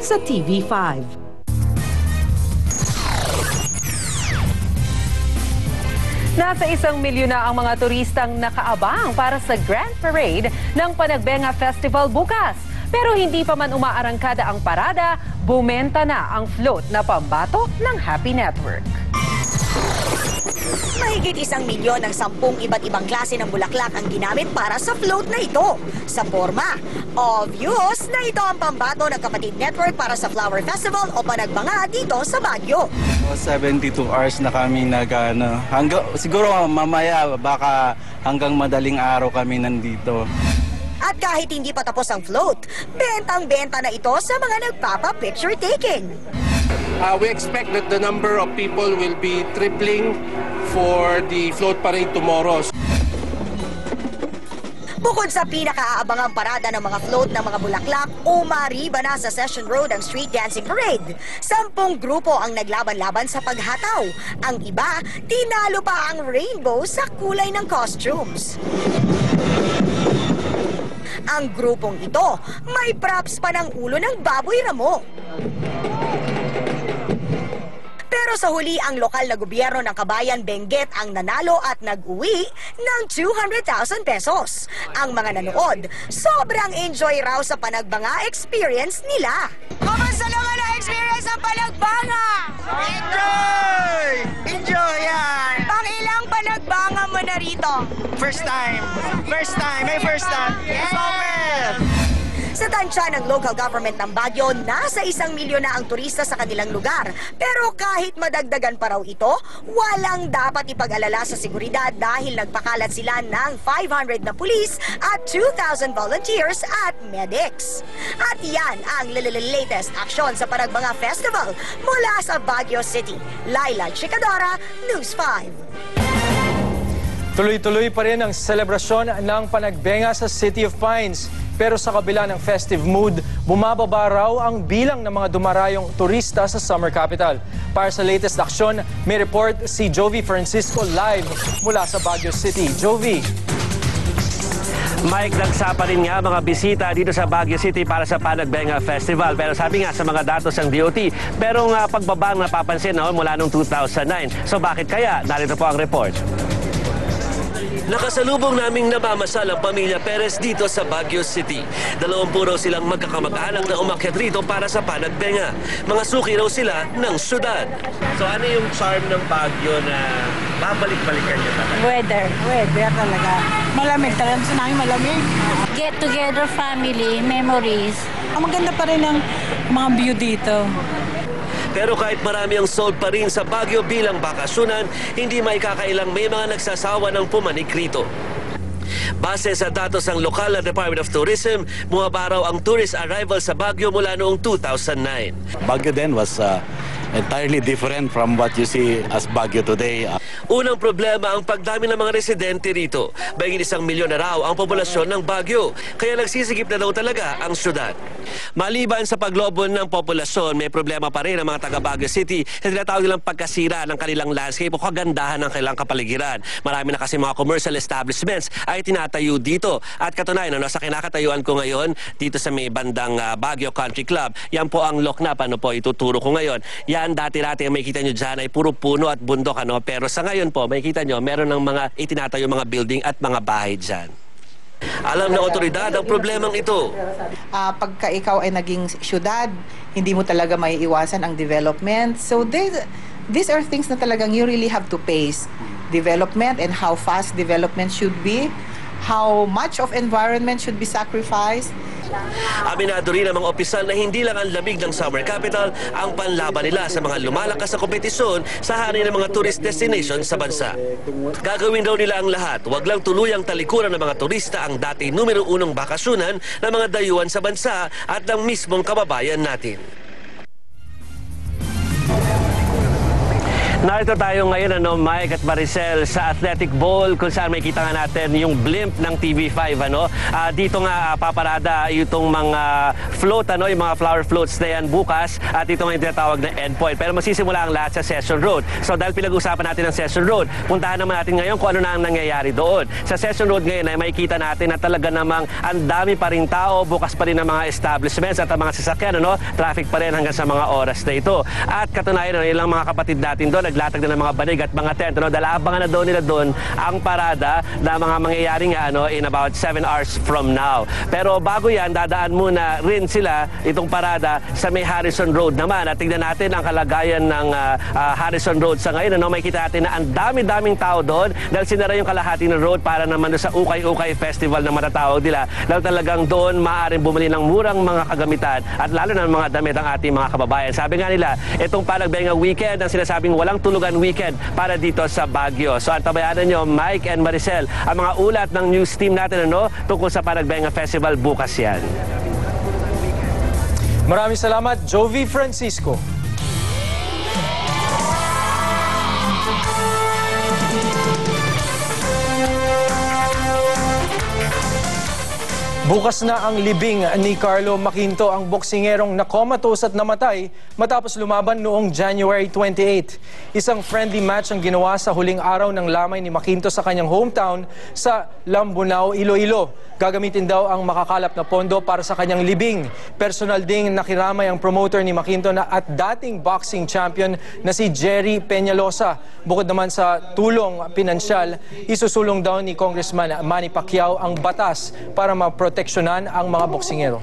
sa TV5. Nasa 1 milyon na ang mga turistang nakaabang para sa Grand Parade ng Panagbenga Festival bukas. Pero hindi pa man umaarangkada ang parada, bumenta na ang float na pambato ng Happy Network. Mahigit 1 milyon ng 10 iba't ibang klase ng bulaklak ang ginamit para sa float na ito. Sa forma, obvious na ito ang pambato ng Kapatid Network para sa Flower Festival o Panagbanga dito sa Baguio. 72 hours na kami siguro mamaya baka hanggang madaling araw kami nandito. At kahit hindi pa tapos ang float, bentang-benta na ito sa mga nagpapa-picture taking. We expect that the number of people will be tripling for the float parade tomorrow. Bukod sa pinakaabangang parada ng mga float ng mga bulaklak, umariba na sa Session Road ang Street Dancing Parade. 10 grupo ang naglaban-laban sa paghataw. Ang iba, tinalo pa ang rainbow sa kulay ng costumes. Ang grupong ito, may props pa ng ulo ng baboy ramo. Pero sa huli, ang lokal na gobyerno ng Kabayan Benguet ang nanalo at nag-uwi ng 200,000 pesos. Ang mga nanood, sobrang enjoy raw sa Panagbanga experience nila. Kamusta naman ang experience ng Panagbanga? Enjoy! Enjoy yan! Pangilang Panagbanga mo na rito? First time. First time. May first time. Super! Sa tansya ng local government ng Baguio, nasa 1 milyon na ang turista sa kanilang lugar. Pero kahit madagdagan pa raw ito, walang dapat ipag-alala sa seguridad dahil nagpakalat sila ng 500 na pulis at 2,000 volunteers at medics. At yan ang latest aksyon sa Panagbanga Festival mula sa Baguio City. Laila Chicadora, News 5. Tuloy-tuloy pa rin ang selebrasyon ng Panagbenga sa City of Pines. Pero sa kabila ng festive mood, bumababa raw ang bilang ng mga dumarayong turista sa Summer Capital. Para sa latest aksyon, may report si Jovi Francisco live mula sa Baguio City. Jovi. Mike, nagsa pa rin nga mga bisita dito sa Baguio City para sa Panagbenga Festival. Pero sabi nga sa mga datos ng DOT, merong pagbabang napapansin mula noong 2009. So bakit kaya? Narito po ang report. Nakasalubong naming namamasal ang pamilya Perez dito sa Baguio City. 20 raw silang magkakamag-anak na umakyat rito para sa Panagbenga. Mga suki raw sila ng syudad. So ano yung charm ng Baguio na babalik-balikan niyo talaga? Weather talaga. Malamig talaga. Gusto namin malamig. Get together family, memories. Maganda pa rin ang mga view dito. Pero kahit marami ang sold pa rin sa Baguio bilang bakasyonan, hindi maikakailang may mga nagsasawa ng pumanik rito. Base sa datos ng lokal na Department of Tourism, bumaba raw ang tourist arrival sa Baguio mula noong 2009. Baguio then was entirely different from what you see as Baguio today. Unang problema ang pagdami ng mga residente rito. Mahigit 1 milyon na raw ang populasyon ng Baguio, kaya nagsisigip na daw talaga ang syudad. Maliban sa paglobon ng populasyon, may problema pa rin ang mga taga Baguio City sa tinatawag nilang pagkasira ng kanilang landscape o kagandahan ng kanilang kapaligiran. Marami na kasi mga commercial establishments ay tinatayo dito. At katunayan, sa kinakatayuan ko ngayon, dito sa may bandang Baguio Country Club, yan po ang Loknap, ituturo ko ngayon. Yan, dati-dati ang makikita nyo dyan ay puro puno at bundok, pero sa ngayon po, makikita nyo, meron ng mga itinatayo mga building at mga bahay dyan. Alam ng otoridad ang problemang ito. Pagka ikaw ay naging syudad, hindi mo talaga may iwasan ang development. So these are things na talagang you really have to pace. Development and how fast development should be, how much of environment should be sacrificed. Aminado rin ang mga opisyal na hindi lang ang lamig ng Summer Capital ang panlaban nila sa mga lumalakas na kompetisyon sa hari ng mga tourist destination sa bansa. Gagawin daw nila ang lahat, wag lang tuluyang talikuran ng mga turista ang dati numero 1 bakasyonan ng mga dayuhan sa bansa at ng mismong kababayan natin. Narito tayo ngayon, Mike at Maricel, sa Athletic Bowl kung saan makikita nga natin yung blimp ng TV5. Dito nga paparada itong mga float, yung mga flower floats na yan bukas, at ito nga yung tinatawag na endpoint. Pero masisimula ang lahat sa Session Road. So dahil pinag-usapan natin ang Session Road, puntahan naman natin ngayon kung ano na ang nangyayari doon. Sa Session Road ngayon ay makikita natin na talaga namang ang dami pa rin tao, bukas pa rin ang mga establishments at ang mga sasakyan, traffic pa rin hanggang sa mga oras na ito. At katunayan, ilang mga kapatid natin doon, naglatag na ng mga banig at mga tent. Dahil abangan na doon nila doon ang parada na mga mangyayari nga in about 7 hours from now. Pero bago yan, dadaan muna rin sila itong parada sa may Harrison Road naman. At tignan natin ang kalagayan ng Harrison Road sa ngayon. Makikita natin na ang dami-daming tao doon dahil sinara yung kalahati ng road para naman sa Ukay-Ukay Festival na matatawag nila. Dahil talagang doon maaaring bumili ng murang mga kagamitan at lalo na mga damit ang ating mga kababayan. Sabi nga nila, itong Panagbenga weekend ang sinasabing walang tulugan weekend para dito sa Baguio. So antabayanan nyo, Mike and Maricel, ang mga ulat ng news team natin tungkol sa Panagbenga Festival bukas yan. Maraming salamat, Jovi Francisco. Bukas na ang libing ni Carlo Maquinto, ang boksingerong nakomatos at namatay matapos lumaban noong January 28. Isang friendly match ang ginawa sa huling araw ng lamay ni Maquinto sa kanyang hometown sa Lambunao, Iloilo. Gagamitin daw ang makakalap na pondo para sa kanyang libing. Personal ding nakiramay ang promoter ni Maquinto at dating boxing champion na si Jerry Peñalosa. Bukod naman sa tulong pinansyal, isusulong daw ni Congressman Manny Pacquiao ang batas para maproteksyonan ang mga boksingero.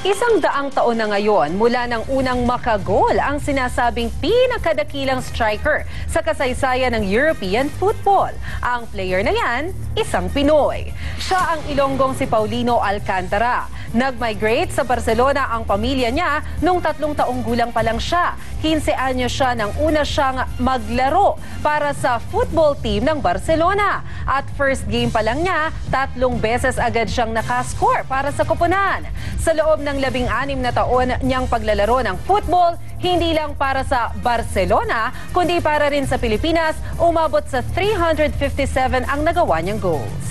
100 taon na ngayon mula ng unang makagol ang sinasabing pinakadakilang striker sa kasaysayan ng European football. Ang player na yan, isang Pinoy. Siya ang Ilonggong si Paulino Alcantara. Nag-migrate sa Barcelona ang pamilya niya nung 3 taong gulang pa lang siya. 15 anyos siya nang una siyang maglaro para sa football team ng Barcelona. At first game pa lang niya, 3 beses agad siyang nakascore para sa koponan. Sa loob ng 16 na taon niyang paglalaro ng football, hindi lang para sa Barcelona, kundi para rin sa Pilipinas, umabot sa 357 ang nagawa niyang goals.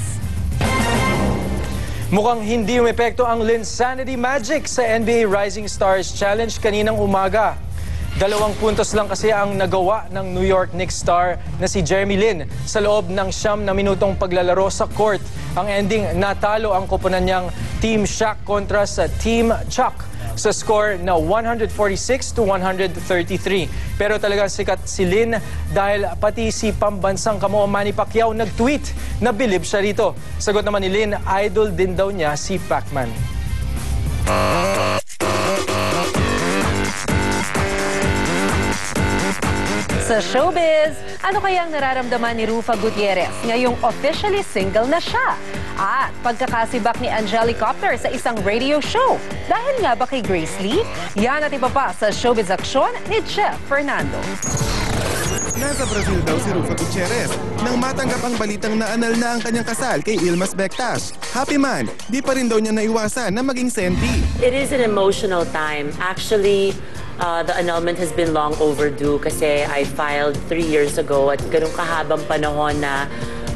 Mukhang hindi umepekto ang Linsanity Magic sa NBA Rising Stars Challenge kaninang umaga. 2 puntos lang kasi ang nagawa ng New York Knicks star na si Jeremy Lin sa loob ng 9 na minutong paglalaro sa court. Ang ending, natalo ang koponan niyang Team Shaq kontra sa Team Chuck sa score na 146-133. Pero talagang sikat si Lin dahil pati si pambansang kamuo Manny Pacquiao nag-tweet na bilib siya rito. Sagot naman ni Lin, idol din daw niya si Pacman. Sa showbiz, ano kayang nararamdaman ni Rufa Gutierrez ngayong officially single na siya? At pagkakasibak ni Angelicopter sa isang radio show. Dahil nga ba kay Grace Lee? Yan at iba pa sa Showbiz Aksyon ni Chef Fernando. Nasa Brazil daw si Rufa Gutierrez nang matanggap ang balitang naanal na ang kanyang kasal kay Ilmas Bectas. Happy man, di pa rin daw niya naiwasan na maging senti. It is an emotional time. Actually, the annulment has been long overdue kasi I filed 3 years ago at ganun kahabang panahon na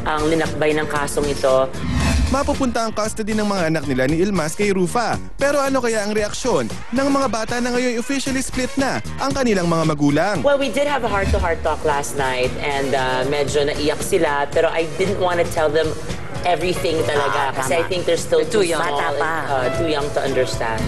ang linakbay ng kasong ito. Mapupunta ang custody ng mga anak nila ni Ilmas kay Rufa. Pero ano kaya ang reaksyon ng mga bata na ngayon officially split na ang kanilang mga magulang? Well, we did have a heart-to-heart talk last night and medyo naiyak sila pero I didn't want to tell them everything talaga kasi I think they're still too young, too young to understand.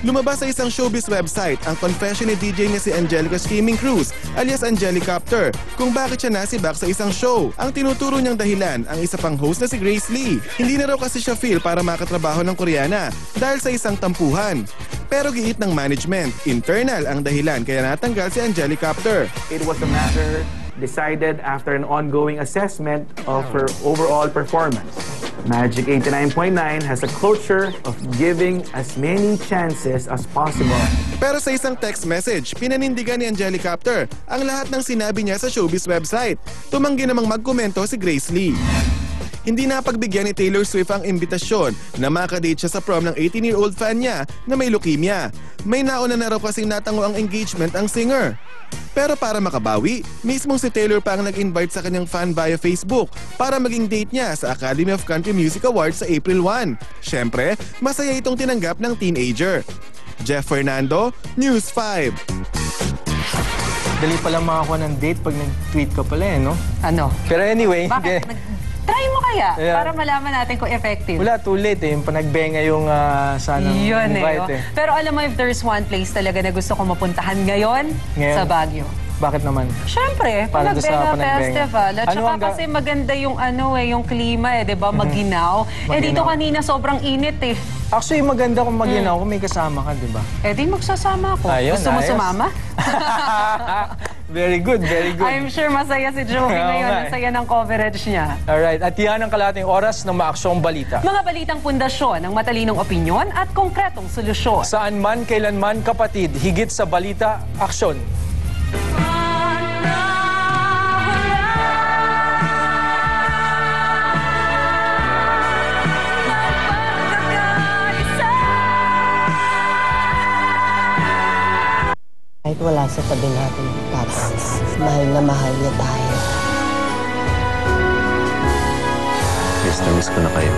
Lumabas sa isang showbiz website ang confession ni DJ na si Angelica Streaming Cruz alias Angelicopter kung bakit siya nasibak sa isang show. Ang tinuturo niyang dahilan ang isa pang host na si Grace Lee. Hindi na raw kasi siya feel para makatrabaho ng Koreana dahil sa isang tampuhan. Pero giit ng management, internal ang dahilan kaya natanggal si Angelicopter. It was a matter decided after an ongoing assessment of her overall performance. Magic 89.9 has a culture of giving as many chances as possible. Pero sa isang text message, pinanindigan ni Angelicopter ang lahat ng sinabi niya sa showbiz website. Tumanggi namang magkomento si Grace Lee. Hindi napagbigyan ni Taylor Swift ang imbitasyon na makadate siya sa prom ng 18-year-old fan niya na may leukemia. may nauna na raw kasing natango ang engagement ang singer. Pero para makabawi, mismong si Taylor pa ang nag-invite sa kanyang fan via Facebook para maging date niya sa Academy of Country Music Awards sa April 1. Siyempre, masaya itong tinanggap ng teenager. Jeff Fernando, News 5. Dali palang makakuha ng date pag nag-tweet ka pala no? Ano? Pero anyway, Bakit? Try mo kaya Yeah. para malaman natin kung effective. wala, too late Yung panagbenga yung sanang Yun invite Pero alam mo, if there's one place talaga na gusto ko mapuntahan ngayon, sa Baguio. Bakit naman? Siyempre, Para doon sa Panagbenga Panagbenga. Festival. At Ano saka ang kasi maganda yung yung klima 'di ba? Maginaw. Dito kanina sobrang init Actually, maganda kung maginaw kung may kasama ka, di ba? Di magsasama ako. Ayun, Gusto mo ayos. sumama? Very good, very good. I'm sure masaya si Joey ngayon. nga Ang saya ng coverage niya. Alright, at yan ang kalahating oras ng maaksyong balita. Mga balitang pundasyon ng matalinong opinyon at konkretong solusyon. Saan man, kailanman, kapatid, higit sa balita, aksyon. Kahit wala sa tabi natin, Papa, mahal na mahal niya tayo. Miss na miss ko na kayo.